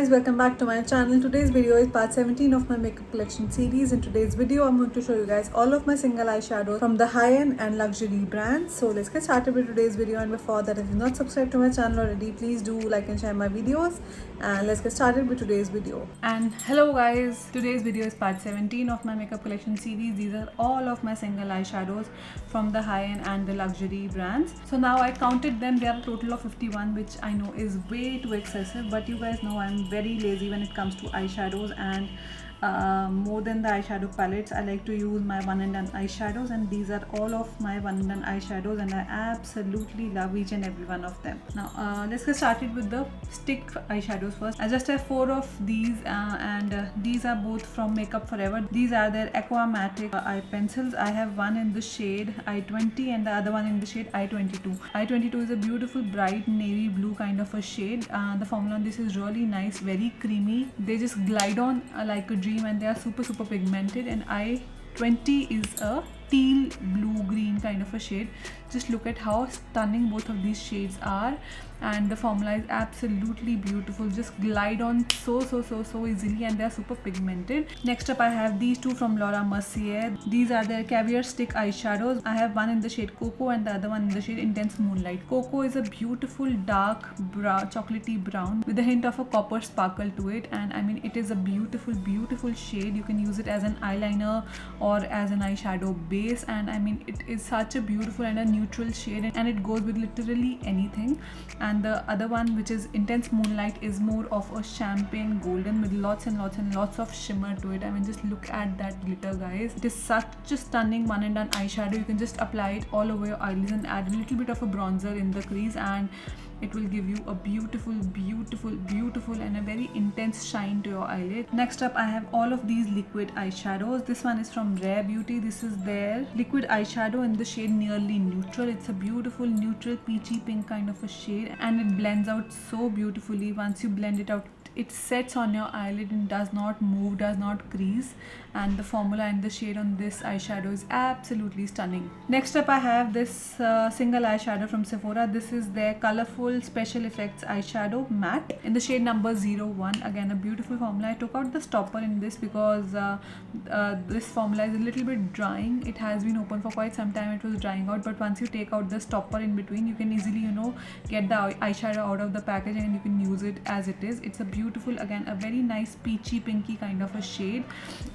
guys, welcome back to my channel. Today's video is part 17 of my makeup collection series. In today's video I'm going to show you guys all of my single eyeshadows from the high-end and luxury brands. So let's get started with today's video, and before that, if you're not subscribed to my channel already, please do like and share my videos, and let's get started with today's video. And hello guys, today's video is part 17 of my makeup collection series. These are all of my single eyeshadows from the high-end and the luxury brands. So now I counted them, there are a total of 51, which I know is way too excessive, but you guys know I'm very lazy when it comes to eyeshadows, and more than the eyeshadow palettes, I like to use my one and done eyeshadows, and these are all of my one and done eyeshadows, and I absolutely love each and every one of them. Now let's get started with the stick eyeshadows first. I just have 4 of these, and these are both from Makeup Forever. These are their aquamatic eye pencils. I have one in the shade I-20 and the other one in the shade I-22. I-22 is a beautiful bright navy blue kind of a shade. The formula on this is really nice, very creamy. They just glide on like a dream, and they are super pigmented. And I-20 is a teal blue green kind of a shade. Just look at how stunning both of these shades are, and the formula is absolutely beautiful. Just glide on so easily, and they are super pigmented. Next up I have these two from Laura Mercier. These are their caviar stick eyeshadows. I have one in the shade Cocoa and the other one in the shade Intense Moonlight. Cocoa is a beautiful dark brown, chocolatey brown with a hint of a copper sparkle to it, and I mean it is a beautiful shade. You can use it as an eyeliner or as an eyeshadow base, and I mean it is such a beautiful and a neutral shade, and it goes with literally anything. And the other one, which is Intense Moonlight, is more of a champagne golden with lots and lots of shimmer to it. I mean, just look at that glitter, guys. It is such a stunning one and done eyeshadow. You can just apply it all over your eyelids and add a little bit of a bronzer in the crease, and it will give you a beautiful and a very intense shine to your eyelid. Next up I have all of these liquid eyeshadows. This one is from Rare Beauty. This is their liquid eyeshadow in the shade Nearly Neutral. It's a beautiful neutral peachy pink kind of a shade, and it blends out so beautifully. Once you blend it out, it sets on your eyelid and does not move, does not crease, and the formula and the shade on this eyeshadow is absolutely stunning. Next up I have this single eyeshadow from Sephora. This is their colorful special effects eyeshadow matte in the shade number 01. Again, a beautiful formula. I took out the stopper in this because this formula is a little bit drying. It has been open for quite some time, it was drying out, but once you take out the stopper in between, you can easily, you know, get the eyeshadow out of the package and you can use it as it is. It's a beautiful, again, a very nice peachy pinky kind of a shade.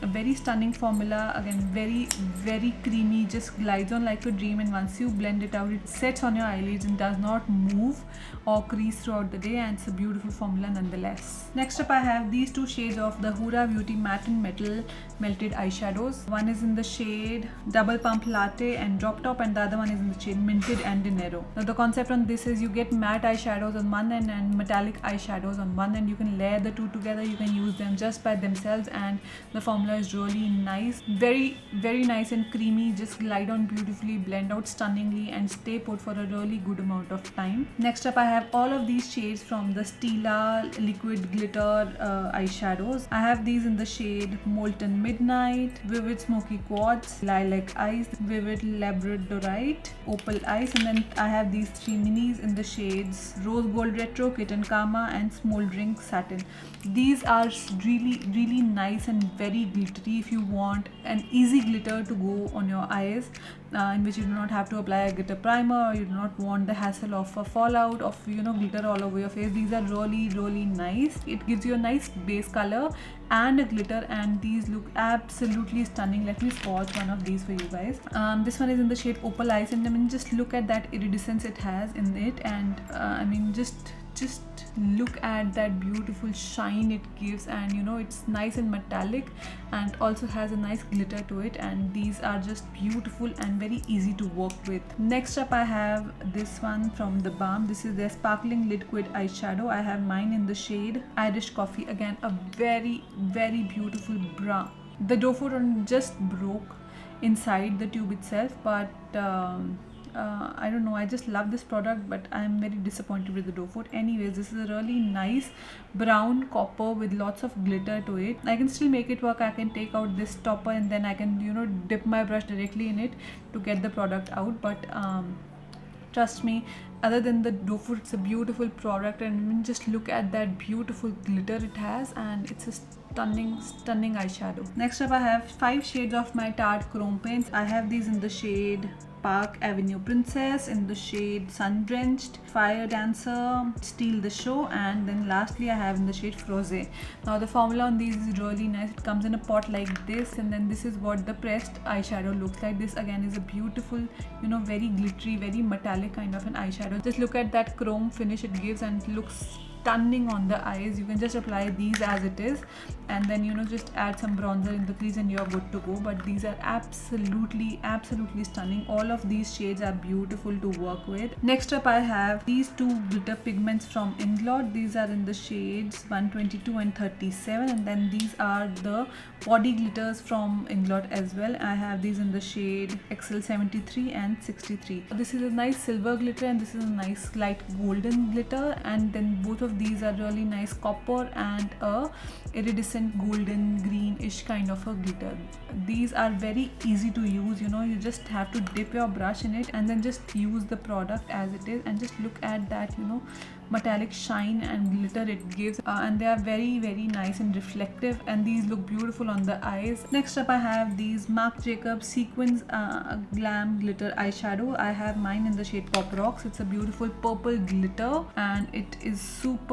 A very stunning formula, again very creamy, just glides on like a dream, and once you blend it out, it sets on your eyelids and does not move or crease throughout the day, and it's a beautiful formula nonetheless. Next up I have these two shades of the Huda Beauty Matte and Metal Melted eyeshadows. One is in the shade Double Pump Latte and Drop Top, and the other one is in the shade Minted and Dinero. Now the concept on this is you get matte eyeshadows on one end and metallic eyeshadows on one end. You can layer the two together, you can use them just by themselves, and the formula is really nice, very nice and creamy. Just glide on beautifully, blend out stunningly, and stay put for a really good amount of time. Next up I have all of these shades from the Stila liquid glitter eyeshadows. I have these in the shade Molten Midnight, Vivid Smoky Quartz, Lilac Ice, Vivid Labradorite, Opal Ice, and then I have these 3 minis in the shades Rose Gold Retro, Kitten Karma, and Smoldering Satin. These are really nice and very glittery if you want an easy glitter to go on your eyes, in which you do not have to apply a glitter primer, or you do not want the hassle of a fallout of, you know, glitter all over your face. These are really nice. It gives you a nice base color and a glitter, and these look absolutely stunning. Let me swatch one of these for you guys. This one is in the shade Opal Ice, and I mean just look at that iridescence it has in it, and I mean just look at that beautiful shine it gives, and you know, it's nice and metallic and also has a nice glitter to it, and these are just beautiful and very easy to work with. Next up I have this one from The Balm. This is their sparkling liquid eyeshadow. I have mine in the shade Irish Coffee. Again, a very beautiful brown. The doe foot just broke inside the tube itself, but I don't know, I just love this product, but I'm very disappointed with the doe foot. Anyways, this is a really nice brown copper with lots of glitter to it. I can still make it work. I can take out this topper and then I can, you know, dip my brush directly in it to get the product out, but Trust me, other than the doe foot, it's a beautiful product, and just look at that beautiful glitter it has, and it's a stunning eyeshadow. Next up, I have 5 shades of my Tarte chrome paints. I have these in the shade Park Avenue Princess, in the shade Sun Drenched, Fire Dancer, Steal the Show, and then lastly I have in the shade Froze. Now the formula on these is really nice. It comes in a pot like this, and then this is what the pressed eyeshadow looks like. This again is a beautiful, very glittery, very metallic kind of an eyeshadow. Just look at that chrome finish it gives, and it looks stunning on the eyes. You can just apply these as it is, and then just add some bronzer in the crease and you're good to go. But these are absolutely stunning. All of these shades are beautiful to work with. Next up, I have these 2 glitter pigments from Inglot. These are in the shades 122 and 37, and then these are the body glitters from Inglot as well. I have these in the shade XL73 and 63. This is a nice silver glitter, and this is a nice light golden glitter, and then both of these are really nice copper and a iridescent golden greenish kind of a glitter. These are very easy to use. You just have to dip your brush in it and then just use the product as it is, and just look at that metallic shine and glitter it gives, and they are very nice and reflective, and these look beautiful on the eyes. Next up, I have these Marc Jacobs Sequins Glam Glitter Eyeshadow. I have mine in the shade Pop Rocks. It's a beautiful purple glitter, and it is super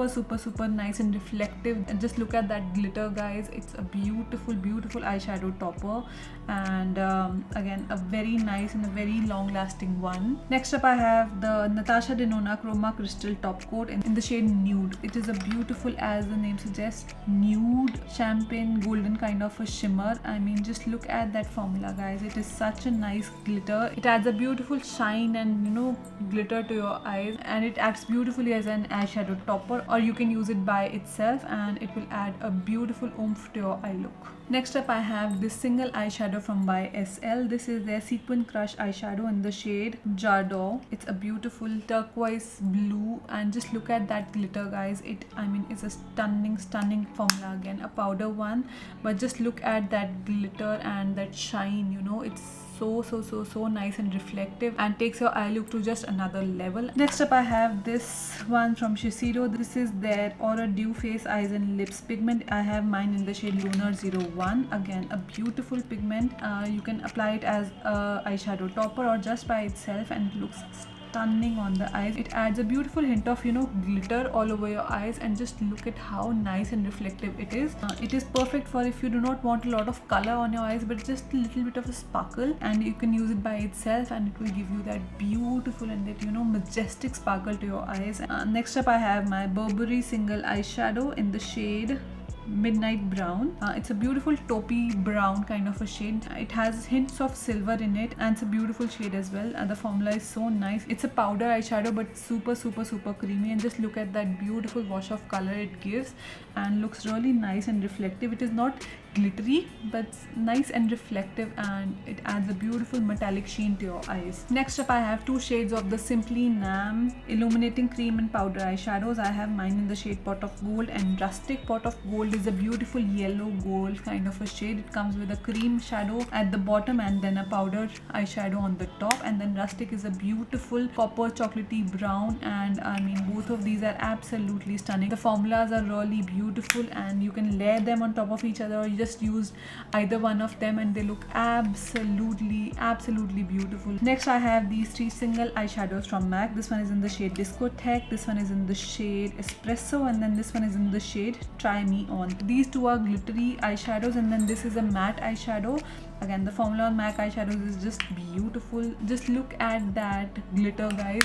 nice and reflective. And just look at that glitter, guys. It's a beautiful eyeshadow topper, and again a very nice and a very long lasting one. Next up, I have the Natasha Denona Chroma Crystal Top Coat in the shade Nude. It is a beautiful, as the name suggests, nude champagne golden kind of a shimmer. I mean, just look at that formula, guys. It is such a nice glitter. It adds a beautiful shine and glitter to your eyes, and it acts beautifully as an eyeshadow topper, or you can use it by itself and it will add a beautiful oomph to your eye look. Next up, I have this single eyeshadow from by SL. This is their Sequin Crush eyeshadow in the shade Jardot. It's a beautiful turquoise blue, and just look at that glitter, guys. It's a stunning formula. Again, a powder one, but just look at that glitter and that shine. It's so nice and reflective, and takes your eye look to just another level. Next up, I have this one from Shiseido. This is their Aura Dew Face Eyes and Lips pigment. I have mine in the shade Lunar 01. Again, a beautiful pigment. You can apply it as a eyeshadow topper or just by itself, and it looks stunning on the eyes. It adds a beautiful hint of glitter all over your eyes, and just look at how nice and reflective it is. It is perfect for if you do not want a lot of color on your eyes, but just a little bit of a sparkle, and you can use it by itself, and it will give you that beautiful and that majestic sparkle to your eyes. Next up, I have my Burberry single eyeshadow in the shade Midnight Brown. It's a beautiful taupey brown kind of a shade. It has hints of silver in it, and it's a beautiful shade as well, and the formula is so nice. It's a powder eyeshadow, but super creamy, and just look at that beautiful wash of color it gives, and looks really nice and reflective. It is not glittery, but nice and reflective, and it adds a beautiful metallic sheen to your eyes. Next up, I have 2 shades of the Simply Nam Illuminating Cream and Powder eyeshadows. I have mine in the shade Pot of Gold and Rustic. Pot of Gold is a beautiful yellow gold kind of a shade. It comes with a cream shadow at the bottom and then a powder eyeshadow on the top, and then Rustic is a beautiful copper chocolatey brown, and both of these are absolutely stunning. The formulas are really beautiful, and you can layer them on top of each other, or you just use either one of them, and they look absolutely beautiful. Next, I have these 3 single eyeshadows from MAC. This one is in the shade Discotheque, this one is in the shade Espresso, and then this one is in the shade Try Me On. These 2 are glittery eyeshadows, and then this is a matte eyeshadow. Again, the formula on MAC eyeshadows is just beautiful. Just look at that glitter, guys.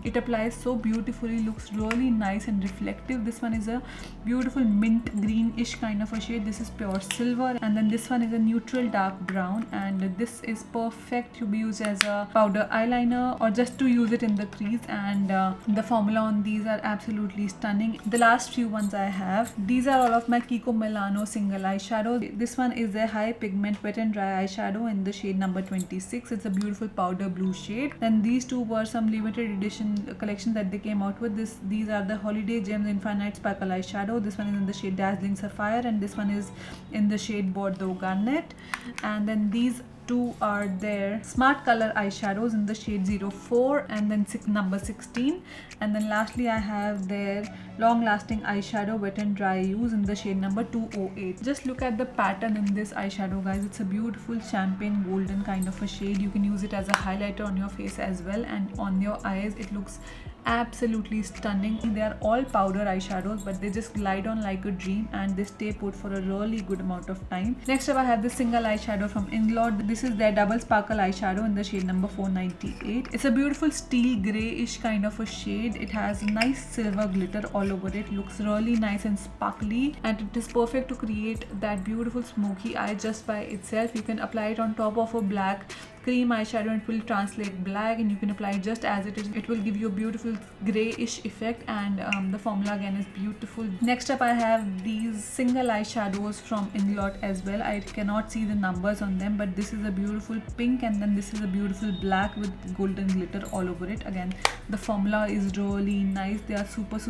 It applies so beautifully, looks really nice and reflective. This one is a beautiful mint greenish kind of a shade. This is pure silver, and then this one is a neutral dark brown, and this is perfect to be used as a powder eyeliner or just to use it in the crease, and the formula on these are absolutely stunning. The last few ones I have, these are all of my Kiko Milano single eyeshadow. This one is a high pigment wet and dry eyeshadow in the shade number 26. It's a beautiful powder blue shade. Then these 2 were some limited edition collection that they came out with. These are the Holiday Gems Infinite Sparkle eyeshadow. This one is in the shade Dazzling Sapphire, and this one is in the shade Bordeaux Garnet. And then these two are their Smart Color eyeshadows in the shade 04 and then number 16. And then lastly I have their Long Lasting Eyeshadow Wet and Dry Use in the shade number 208. Just look at the pattern in this eyeshadow, guys. It's a beautiful champagne golden kind of a shade. You can use it as a highlighter on your face as well, and on your eyes it looks absolutely stunning. They are all powder eyeshadows, but they just glide on like a dream and they stay put for a really good amount of time. Next up I have this single eyeshadow from Inglot. This is their Double Sparkle eyeshadow in the shade number 498. It's a beautiful steel grayish kind of a shade. It has nice silver glitter all over it. Looks really nice and sparkly, and it is perfect to create that beautiful smoky eye just by itself. You can apply it on top of a black cream eyeshadow and it will translate black, and you can apply it just as it is. It will give you a beautiful grayish effect, and the formula again is beautiful. Next up I have these single eyeshadows from Inglot as well. I cannot see the numbers on them, but this is a beautiful pink and then this is a beautiful black with golden glitter all over it. Again, the formula is really nice. They are super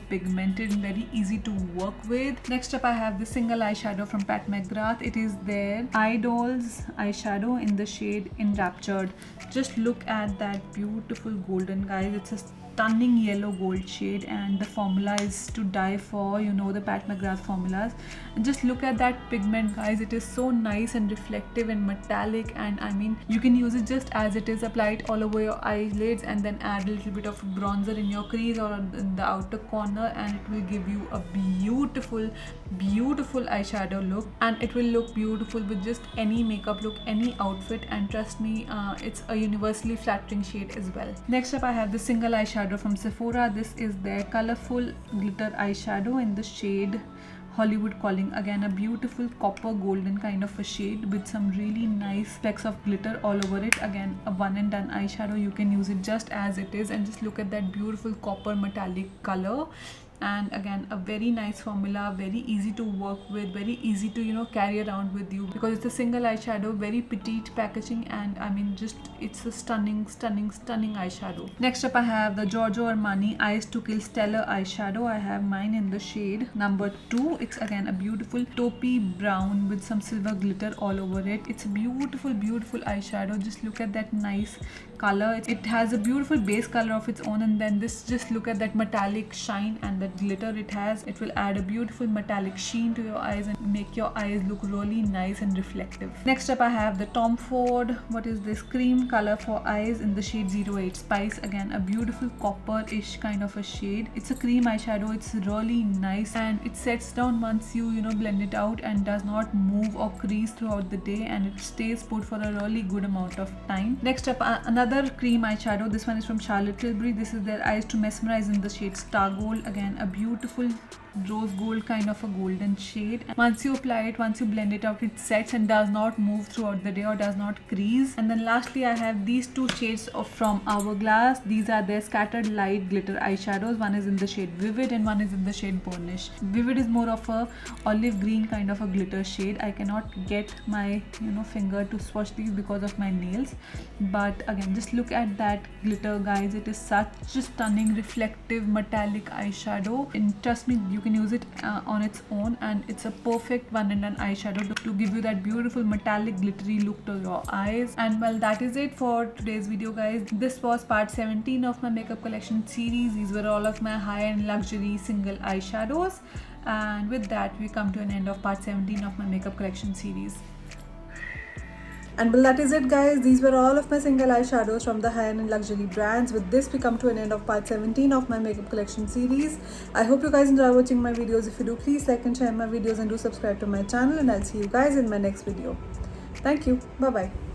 pigmented and very easy to work with. Next up I have the single eyeshadow from Pat McGrath. It is their Eyeshadows eyeshadow in the shade Enraptured. Just look at that beautiful golden, guys. It's a stunning yellow gold shade, and the formula is to die for. You know the Pat McGrath formulas, and just look at that pigment, guys. It is so nice and reflective and metallic, and I mean you can use it just as it is. Apply it all over your eyelids and then add a little bit of bronzer in your crease or in the outer corner, and it will give you a beautiful eyeshadow look, and it will look beautiful with just any makeup look, any outfit, and trust me, it's a universally flattering shade as well. Next up I have the single eyeshadow from Sephora. This is their colorful glitter eyeshadow in the shade Hollywood Calling. Again, a beautiful copper golden kind of a shade with some really nice flecks of glitter all over it. Again, a one and done eyeshadow. You can use it just as it is, and just look at that beautiful copper metallic color. And again, a very nice formula, very easy to work with, very easy to carry around with you, because it's a single eyeshadow, very petite packaging, and I mean just it's a stunning eyeshadow. Next up I have the Giorgio Armani Eyes to Kill Stellar eyeshadow. I have mine in the shade number 2. It's again a beautiful taupey brown with some silver glitter all over it. It's a beautiful eyeshadow. Just look at that nice color. It has a beautiful base color of its own, and then just look at that metallic shine and that glitter it has. It will add a beautiful metallic sheen to your eyes and make your eyes look really nice and reflective. Next up I have the Tom Ford, what is this, cream color for eyes in the shade 08 Spice. Again, a beautiful copper-ish kind of a shade. It's a cream eyeshadow. It's really nice, and it sets down once you blend it out and does not move or crease throughout the day, and it stays put for a really good amount of time. Next up another cream eyeshadow. This one is from Charlotte Tilbury. This is their Eyes to Mesmerize in the shade Star Gold. Again, a beautiful rose gold kind of a golden shade. Once you apply it, once you blend it out, it sets and does not move throughout the day or does not crease. And then lastly I have these two shades from Hourglass. These are their Scattered Light Glitter eyeshadows. One is in the shade Vivid and one is in the shade Burnish. Vivid is more of a olive green kind of a glitter shade. I cannot get my finger to swatch these because of my nails, but again, just look at that glitter, guys. It is such a stunning reflective metallic eyeshadow, and trust me, you can use it on its own, and it's a perfect one and done eyeshadow to give you that beautiful metallic glittery look to your eyes. And well, that is it for today's video, guys. This was part 17 of my makeup collection series. These were all of my high-end luxury single eyeshadows, and with that we come to an end of part 17 of my makeup collection series. And well, that is it, guys. These were all of my single eyeshadows from the high-end and luxury brands. With this, we come to an end of part 17 of my makeup collection series. I hope you guys enjoy watching my videos. If you do, please like and share my videos and do subscribe to my channel, and I'll see you guys in my next video. Thank you. Bye-bye.